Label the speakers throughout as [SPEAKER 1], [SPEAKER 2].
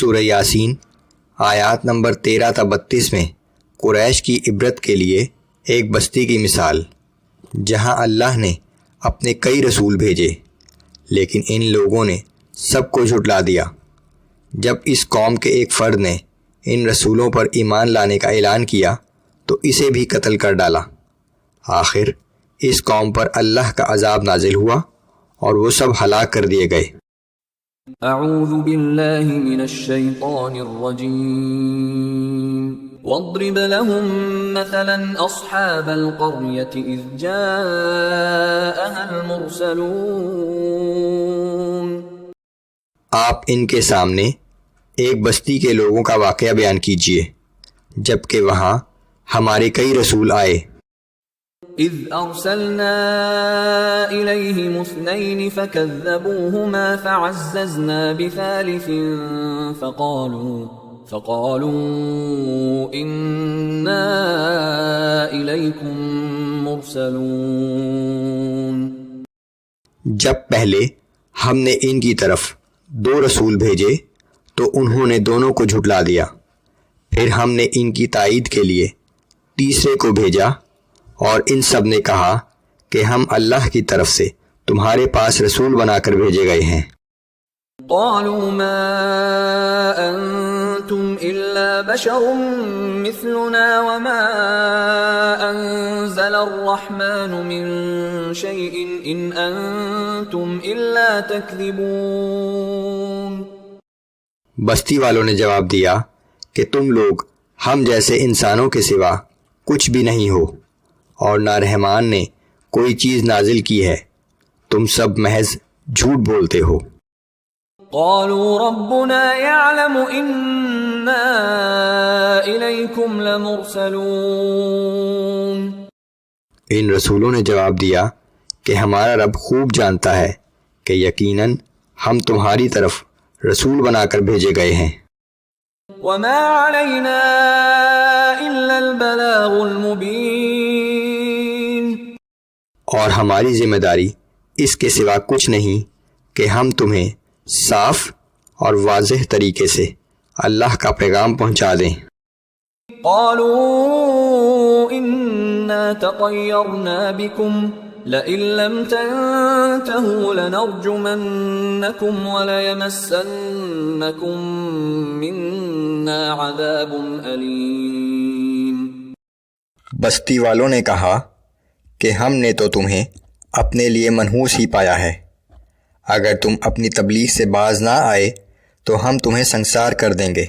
[SPEAKER 1] سورہ یاسین آیات نمبر 13 تا 32 میں قریش کی عبرت کے لیے ایک بستی کی مثال، جہاں اللہ نے اپنے کئی رسول بھیجے لیکن ان لوگوں نے سب کو جھٹلا دیا۔ جب اس قوم کے ایک فرد نے ان رسولوں پر ایمان لانے کا اعلان کیا تو اسے بھی قتل کر ڈالا۔ آخر اس قوم پر اللہ کا عذاب نازل ہوا اور وہ سب ہلاک کر دیے گئے۔
[SPEAKER 2] اعوذ باللہ من الشیطان الرجیم واضرب لهم مثلا اصحاب القرية اذ جاءها المرسلون۔
[SPEAKER 1] آپ ان کے سامنے ایک بستی کے لوگوں کا واقعہ بیان کیجیے جبکہ وہاں ہمارے کئی رسول آئے۔
[SPEAKER 2] اذ ارسلنا الیہم اثنین فکذبوہما فعززنا بثالث فقالوا انا الیکم مرسلون۔
[SPEAKER 1] جب پہلے ہم نے ان کی طرف 2 رسول بھیجے تو انہوں نے دونوں کو جھٹلا دیا، پھر ہم نے ان کی تائید کے لیے تیسرے کو بھیجا اور ان سب نے کہا کہ ہم اللہ کی طرف سے تمہارے پاس رسول بنا کر بھیجے گئے ہیں۔
[SPEAKER 2] قالوا ما انتم الا بشر مثلنا وما انزل الرحمن من شيء ان انتم الا تكذبون۔
[SPEAKER 1] بستی والوں نے جواب دیا کہ تم لوگ ہم جیسے انسانوں کے سوا کچھ بھی نہیں ہو اور نہ رحمان نے کوئی چیز نازل کی ہے، تم سب محض جھوٹ بولتے ہو۔
[SPEAKER 2] قالوا ربنا يعلم إنا إليكم لمرسلون۔
[SPEAKER 1] ان رسولوں نے جواب دیا کہ ہمارا رب خوب جانتا ہے کہ یقیناً ہم تمہاری طرف رسول بنا کر بھیجے گئے ہیں۔
[SPEAKER 2] وما علينا إلا البلاغ المبين۔
[SPEAKER 1] اور ہماری ذمہ داری اس کے سوا کچھ نہیں کہ ہم تمہیں صاف اور واضح طریقے سے اللہ کا پیغام پہنچا دیں۔
[SPEAKER 2] قالوا إنا تطيرنا بكم لئن لم تنتهوا لنرجمنكم وليمسنكم منا عذاب أليم۔
[SPEAKER 1] بستی والوں نے کہا کہ ہم نے تو تمہیں اپنے لیے منحوس ہی پایا ہے، اگر تم اپنی تبلیغ سے باز نہ آئے تو ہم تمہیں سنسار کر دیں گے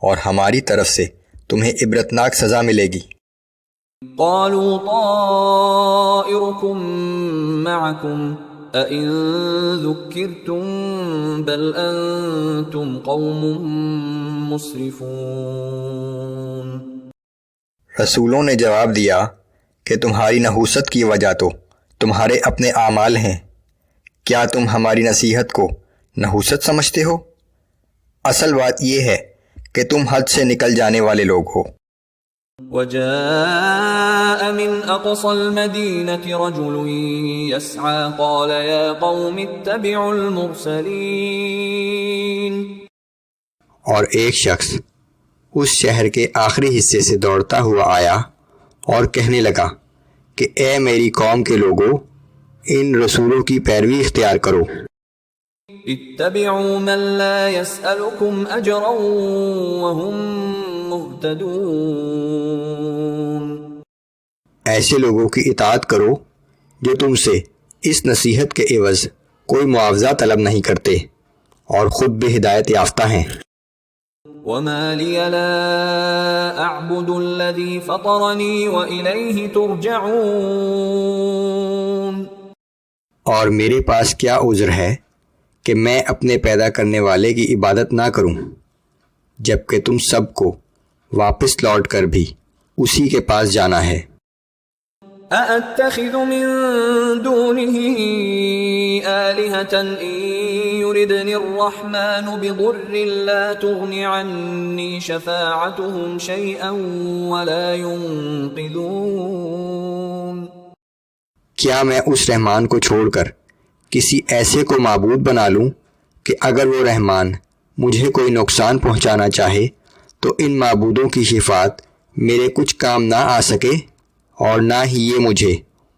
[SPEAKER 1] اور ہماری طرف سے تمہیں عبرتناک سزا ملے گی۔
[SPEAKER 2] قالوا طائركم معكم أئن ذكرتم بل أنتم قوم مسرفون۔
[SPEAKER 1] رسولوں نے جواب دیا کہ تمہاری نحوست کی وجہ تو تمہارے اپنے اعمال ہیں، کیا تم ہماری نصیحت کو نحوست سمجھتے ہو؟ اصل بات یہ ہے کہ تم حد سے نکل جانے والے لوگ ہو۔
[SPEAKER 2] وجاء من اقصى المدينة رجل يسعى قال يا قوم اتبعوا المرسلين۔
[SPEAKER 1] اور ایک شخص اس شہر کے آخری حصے سے دوڑتا ہوا آیا اور کہنے لگا کہ اے میری قوم کے لوگوں، ان رسولوں کی پیروی اختیار کرو۔
[SPEAKER 2] اتبعوا من لا يسألكم اجرا وهم مهتدون۔
[SPEAKER 1] ایسے لوگوں کی اطاعت کرو جو تم سے اس نصیحت کے عوض کوئی معاوضہ طلب نہیں کرتے اور خود بھی ہدایت یافتہ ہیں۔
[SPEAKER 2] وما لي لا اعبد الذي فطرني واليه ترجعون۔
[SPEAKER 1] اور میرے پاس کیا عذر ہے کہ میں اپنے پیدا کرنے والے کی عبادت نہ کروں جبکہ تم سب کو واپس لوٹ کر بھی اسی کے پاس جانا ہے۔
[SPEAKER 2] أَأَتَّخِذُ مِن دُونِهِ آلِهَةً إِن يُرِدْنِ الرَّحْمَنُ بِضُرٍّ لَّا تُغْنِ عَنِّي شَفَاعَتُهُمْ شَيْئًا وَلَا يُنقِذُونَ۔
[SPEAKER 1] کیا میں اس رحمان کو چھوڑ کر کسی ایسے کو معبود بنا لوں کہ اگر وہ رحمان مجھے کوئی نقصان پہنچانا چاہے تو ان معبودوں کی شفاعت میرے کچھ کام نہ آ سکے اور نہ ہی یہ مجھے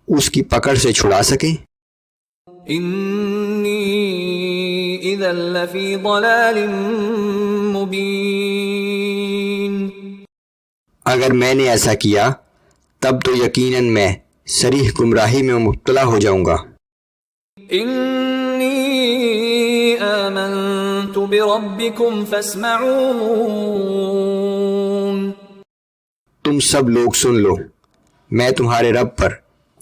[SPEAKER 1] اس کی پکڑ سے چھڑا سکے۔
[SPEAKER 2] انی اذا لفی ضلال مبین،
[SPEAKER 1] اگر میں نے ایسا کیا تب تو یقیناً میں صریح گمراہی میں مبتلا ہو جاؤں گا۔
[SPEAKER 2] انی آمنت بربکم فاسمعون،
[SPEAKER 1] تم سب لوگ سن لو، میں تمہارے رب پر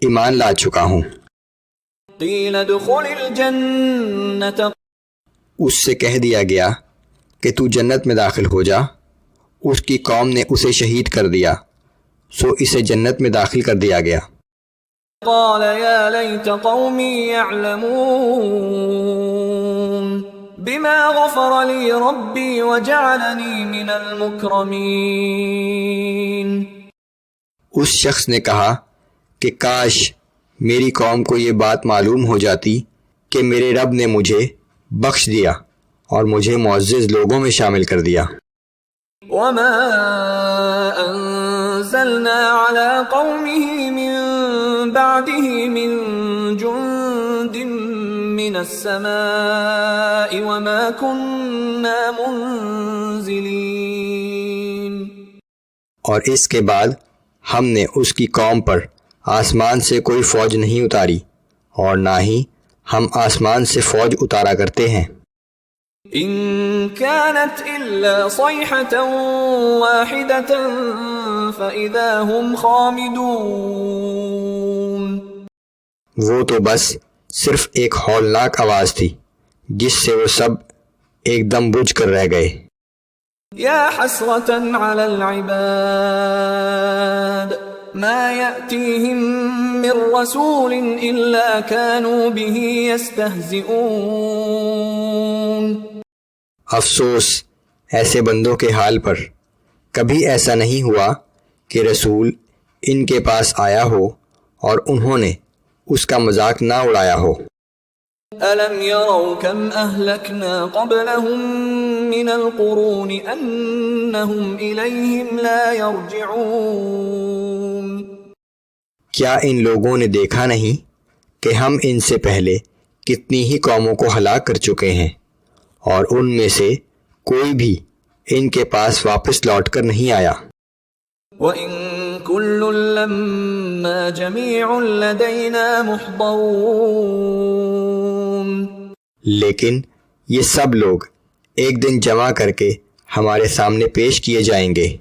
[SPEAKER 1] ایمان لا چکا ہوں۔
[SPEAKER 2] قیل ادخل الجنۃ،
[SPEAKER 1] اس سے کہہ دیا گیا کہ تو جنت میں داخل ہو جا۔ اس کی قوم نے اسے شہید کر دیا، سو اسے جنت میں داخل کر دیا گیا۔
[SPEAKER 2] قال یا لیت قومی یعلمون بما غفر لی ربی وجعلنی من المکرمین، اس
[SPEAKER 1] شخص نے کہا کہ کاش میری قوم کو یہ بات معلوم ہو جاتی کہ میرے رب نے مجھے بخش دیا اور مجھے معزز لوگوں میں شامل کر دیا۔
[SPEAKER 2] وما انزلنا على قومه من بعده من جند من السماء وما كنا منزلين،
[SPEAKER 1] اور اس کے بعد ہم نے اس کی قوم پر آسمان سے کوئی فوج نہیں اتاری اور نہ ہی ہم آسمان سے فوج اتارا کرتے ہیں۔
[SPEAKER 2] ان كانت الا صيحة واحدة فاذا هم خامدون،
[SPEAKER 1] وہ تو بس صرف ایک ہولناک آواز تھی جس سے وہ سب ایک دم بجھ کر رہ گئے۔
[SPEAKER 2] یا حسرة على العباد ما يأتيهم من رسول الا كانوا به يستهزئون،
[SPEAKER 1] افسوس ایسے بندوں کے حال پر، کبھی ایسا نہیں ہوا کہ رسول ان کے پاس آیا ہو اور انہوں نے اس کا مذاق نہ اڑایا ہو۔
[SPEAKER 2] أَلَمْ يَرَوْا كَمْ أَهْلَكْنَا قَبْلَهُمْ مِنَ الْقُرُونِ أَنَّهُمْ إِلَيْهِمْ لَا يَرْجِعُونَ،
[SPEAKER 1] کیا ان لوگوں نے دیکھا نہیں کہ ہم ان سے پہلے کتنی ہی قوموں کو ہلاک کر چکے ہیں اور ان میں سے کوئی بھی ان کے پاس واپس لوٹ کر نہیں آیا۔
[SPEAKER 2] وَإِن كُلٌّ لَّمَّا جَمِيعٌ لَّدَيْنَا مُحْضَرُونَ،
[SPEAKER 1] لیکن یہ سب لوگ ایک دن جمع کر کے ہمارے سامنے پیش کیے جائیں گے۔